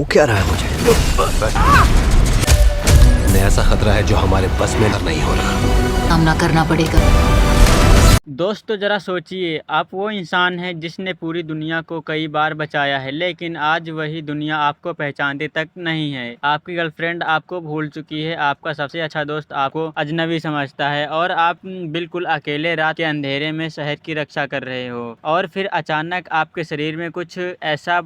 वो क्या रहा है मुझे? ऐसा खतरा है जो हमारे बस में नहीं हो रहा। सामना करना पड़ेगा। दोस्तों जरा सोचिए, आप वो इंसान हैं जिसने पूरी दुनिया को कई बार बचाया है, लेकिन आज वही दुनिया आपको पहचानती तक नहीं है। आपकी गर्लफ्रेंड आपको भूल चुकी है, आपका सबसे अच्छा दोस्त आपको अजनबी समझता है और आप बिल्कुल अकेले रात के अंधेरे में शहर की रक्षा कर रहे हो। और फिर अचानक आपके शरीर में कुछ ऐसा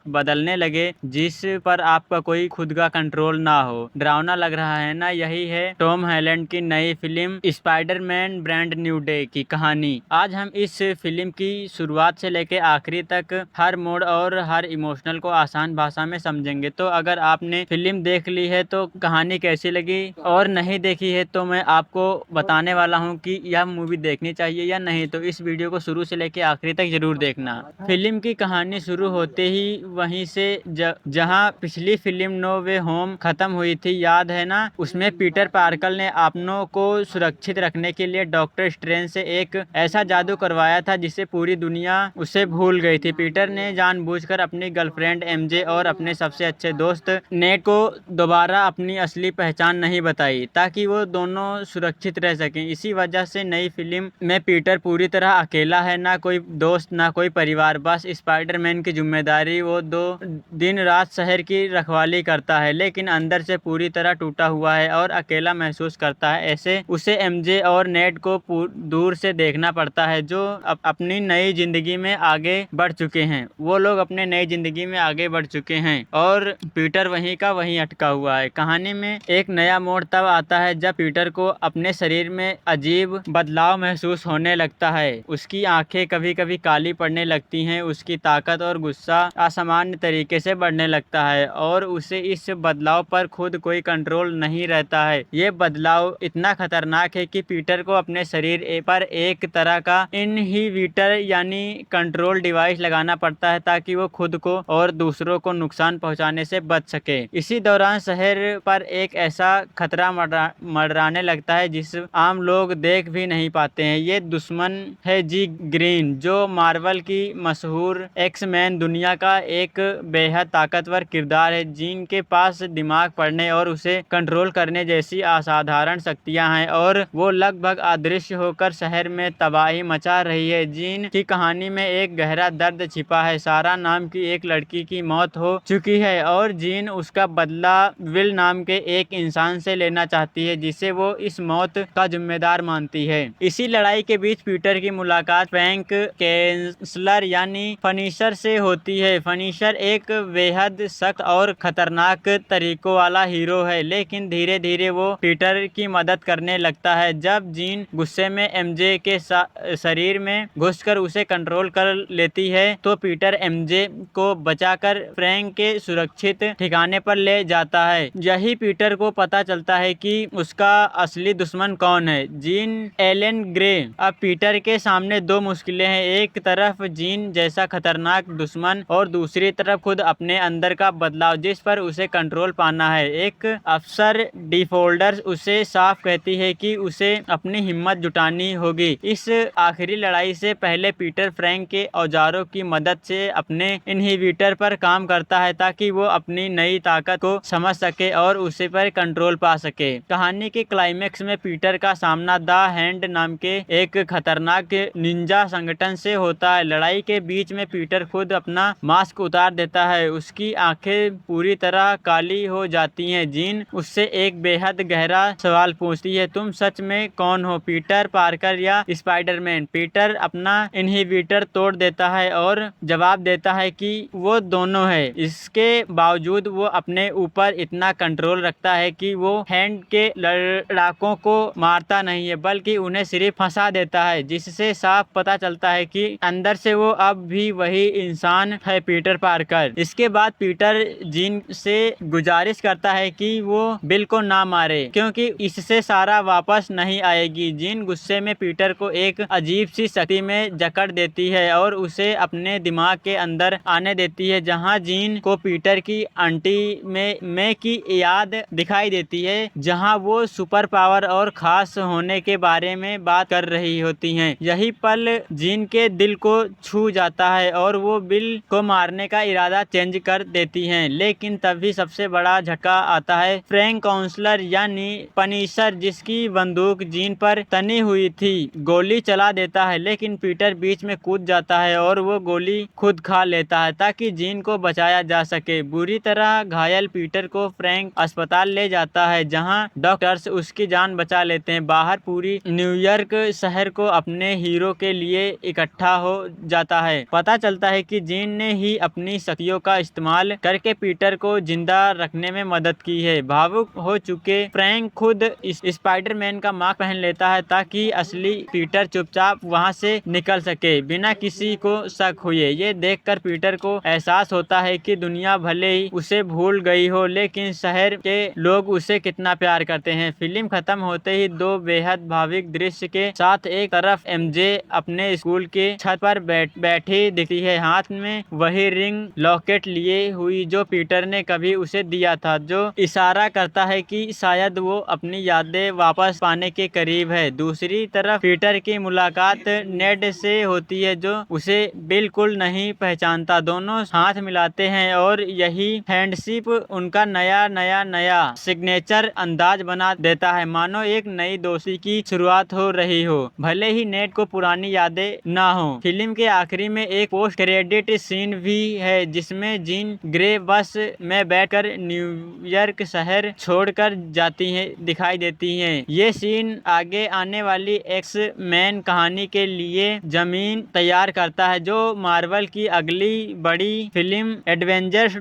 बदलने लगे जिस पर आपका कोई खुद का कंट्रोल ना हो। डरावना लग रहा है ना? यही है टॉम हॉलैंड की नई film Spiderman brand new day की कहानी। आज हम इस फिल्म की शुरुआत से लेकर आखिरी तक हर मोड़ और हर इमोशनल को आसान भाषा में समझेंगे। तो अगर आपने फिल्म देख ली है तो कहानी कैसी लगी, और नहीं देखी है तो मैं आपको बताने वाला हूं कि यह मूवी देखनी चाहिए या नहीं। तो इस वीडियो को शुरू से लेकर आखिरी तक जरूर देखना। फिल्म की कहानी शुरू होते ही वहीं से जहां पिछली फिल्म नो वे होम खत्म हुई थी, याद है ना? उसमें पीटर पार्कर ने अपनों को सुरक्षित रखने के लिए डॉक्टर स्ट्रेंज से एक ऐसा जादू करवाया था जिससे पूरी दुनिया उसे भूल गई थी। पीटर ने जानबूझकर अपनी गर्लफ्रेंड एमजे और अपने सबसे अच्छे दोस्त नेट को दोबारा अपनी असली पहचान नहीं बताई ताकि वो दोनों सुरक्षित रह सकें। इसी वजह से नई फिल्म में पीटर पूरी तरह अकेला है, ना कोई दोस्त ना कोई परिवार। बस स्पाइडरमैन की जिम्मेदारी। वो दिन रात शहर की रखवाली करता है, लेकिन अंदर से पूरी तरह टूटा हुआ है और अकेला महसूस करता है। ऐसे उसे एमजे और नेट को दूर से देखना पड़ता है, जो अपनी नई जिंदगी में आगे बढ़ चुके हैं। वो लोग अपने नई जिंदगी में आगे बढ़ चुके हैं और पीटर वहीं का वहीं अटका हुआ है। कहानी में एक नया मोड़ तब आता है जब पीटर को अपने शरीर में अजीब बदलाव महसूस होने लगता है। उसकी आंखें कभी कभी काली पड़ने लगती हैं, उसकी ताकत और गुस्सा असामान्य तरीके से बढ़ने लगता है और उसे इस बदलाव पर खुद कोई कंट्रोल नहीं रहता है। ये बदलाव इतना खतरनाक है कि पीटर को अपने शरीर पर एक तरह का इनहिबिटर यानी कंट्रोल डिवाइस लगाना पड़ता है ताकि वो खुद को और दूसरों को नुकसान पहुंचाने से बच सके। इसी दौरान शहर पर एक ऐसा खतरा मंडराने लगता है जिस आम लोग देख भी नहीं पाते हैं। ये दुश्मन है जी ग्रीन, जो मार्वल की मशहूर एक्स-मैन दुनिया का एक बेहद ताकतवर किरदार है, जिनके पास दिमाग पढ़ने और उसे कंट्रोल करने जैसी असाधारण शक्तियां हैं और वो लगभग अदृश्य होकर शहर में तबाही मचा रही है। जीन की कहानी में एक गहरा दर्द छिपा है। सारा नाम की एक लड़की की मौत हो चुकी है और जीन उसका बदला विल नाम के एक इंसान से लेना चाहती है जिसे वो इस मौत का जिम्मेदार मानती है। इसी लड़ाई के बीच पीटर की मुलाकात फ्रैंक कैंसलर यानी फनीशर से होती है। फनीशर एक बेहद सख्त और खतरनाक तरीकों वाला हीरो है, लेकिन धीरे धीरे वो पीटर की मदद करने लगता है। जब जीन गुस्से में एमजे के शरीर में घुसकर उसे कंट्रोल कर लेती है तो पीटर एमजे को बचाकर फ्रैंक के सुरक्षित ठिकाने पर ले जाता है। यही पीटर को पता चलता है कि उसका असली दुश्मन कौन है, जीन एलन ग्रे। अब पीटर के सामने दो मुश्किलें हैं, एक तरफ जीन जैसा खतरनाक दुश्मन और दूसरी तरफ खुद अपने अंदर का बदलाव जिस पर उसे कंट्रोल पाना है। एक अफसर डिफोल्डर उसे साफ कहती है कि उसे अपनी हिम्मत जुटानी होगी। इस आखिरी लड़ाई से पहले पीटर फ्रैंक के औजारों की मदद से अपने इनहिबिटर पर काम करता है ताकि वो अपनी नई ताकत को समझ सके और उसे पर कंट्रोल पा सके। कहानी के क्लाइमेक्स में पीटर का सामना द हैंड नाम के एक खतरनाक निंजा संगठन से होता है। लड़ाई के बीच में पीटर खुद अपना मास्क उतार देता है, उसकी आंखें पूरी तरह काली हो जाती हैं। जीन उससे एक बेहद गहरा सवाल पूछती है, तुम सच में कौन हो, पीटर पार्कर या स्पाइडरमैन? पीटर अपना इनहिबिटर तोड़ देता है और जवाब देता है कि वो दोनों है। इसके बावजूद वो अपने ऊपर इतना कंट्रोल रखता है कि वो हैंड के लड़ाकों को मारता नहीं है बल्कि उन्हें सिर्फ फंसा देता है, जिससे साफ पता चलता है कि अंदर से वो अब भी वही इंसान है, पीटर पार्कर। इसके बाद पीटर जीन से गुजारिश करता है कि वो बिल को ना मारे क्योंकि इससे सारा वापस नहीं आएगी। जीन गुस्से में पीटर पीटर को एक अजीब सी शक्ति में जकड़ देती है और उसे अपने दिमाग के अंदर आने देती है, जहां जीन को पीटर की आंटी में की याद दिखाई देती है, जहां वो सुपर पावर और खास होने के बारे में बात कर रही होती हैं। यही पल जीन के दिल को छू जाता है और वो बिल को मारने का इरादा चेंज कर देती हैं। लेकिन तभी सबसे बड़ा झटका आता है। फ्रैंक काउंसलर यानी पनिशर, जिसकी बंदूक जीन पर तनी हुई थी, गोली चला देता है, लेकिन पीटर बीच में कूद जाता है और वो गोली खुद खा लेता है ताकि जीन को बचाया जा सके। बुरी तरह घायल पीटर को फ्रैंक अस्पताल ले जाता है, जहां डॉक्टर्स उसकी जान बचा लेते हैं। बाहर पूरी न्यूयॉर्क शहर को अपने हीरो के लिए इकट्ठा हो जाता है। पता चलता है कि जीन ने ही अपनी शक्तियों का इस्तेमाल करके पीटर को जिंदा रखने में मदद की है। भावुक हो चुके फ्रैंक खुद स्पाइडरमैन का मास्क पहन लेता है ताकि असली पीटर चुपचाप वहां से निकल सके बिना किसी को शक हुए। ये देखकर पीटर को एहसास होता है कि दुनिया भले ही उसे भूल गई हो, लेकिन शहर के लोग उसे कितना प्यार करते हैं। फिल्म खत्म होते ही दो बेहद भावुक दृश्य के साथ एक तरफ एमजे अपने स्कूल के छत पर बैठी दिखती है, हाथ में वही रिंग लॉकेट लिए हुई जो पीटर ने कभी उसे दिया था, जो इशारा करता है कि शायद वो अपनी यादें वापस पाने के करीब है। दूसरी तरफ पीटर की मुलाकात नेड से होती है, जो उसे बिल्कुल नहीं पहचानता। दोनों हाथ मिलाते हैं और यही फ्रेंडशिप उनका नया सिग्नेचर अंदाज बना देता है, मानो एक नई दोस्ती की शुरुआत हो रही हो, भले ही नेड को पुरानी यादें ना हो। फिल्म के आखिरी में एक पोस्ट क्रेडिट सीन भी है, जिसमें जीन ग्रे बस में बैठकर न्यूयॉर्क शहर छोड़कर जाती हैं दिखाई देती हैं। ये सीन आगे आने वाली एक्स मैन कहानी के लिए जमीन तैयार करता है, जो मार्वल की अगली बड़ी फिल्म एडवेंजर्स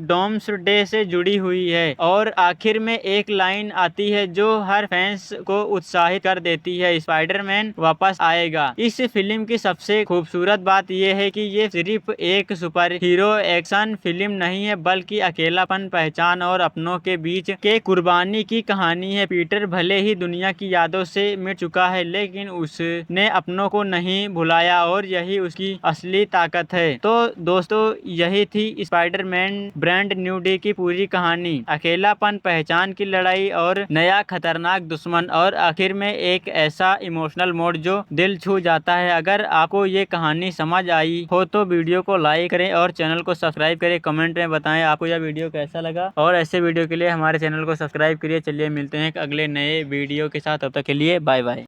डोम्सडे से जुड़ी हुई है। और आखिर में एक लाइन आती है जो हर फैंस को उत्साहित कर देती है, स्पाइडरमैन वापस आएगा। इस फिल्म की सबसे खूबसूरत बात यह है कि ये सिर्फ एक सुपर हीरो एक्शन फिल्म नहीं है, बल्कि अकेलापन, पहचान और अपनों के बीच के कुर्बानी की कहानी है। पीटर भले ही दुनिया की यादों से मिट चुका है, लेकिन उसने अपनों को नहीं भुलाया और यही उसकी असली ताकत है। तो दोस्तों, यही थी स्पाइडरमैन ब्रांड न्यू डे की पूरी कहानी। अकेलापन, पहचान की लड़ाई और नया खतरनाक दुश्मन, और आखिर में एक ऐसा इमोशनल मोड जो दिल छू जाता है। अगर आपको ये कहानी समझ आई हो तो वीडियो को लाइक करें और चैनल को सब्सक्राइब करें। कमेंट में बताएं आपको यह वीडियो कैसा लगा, और ऐसे वीडियो के लिए हमारे चैनल को सब्सक्राइब करिए। चलिए मिलते हैं एक अगले नए वीडियो के साथ, तब तक के लिए बाय बाय।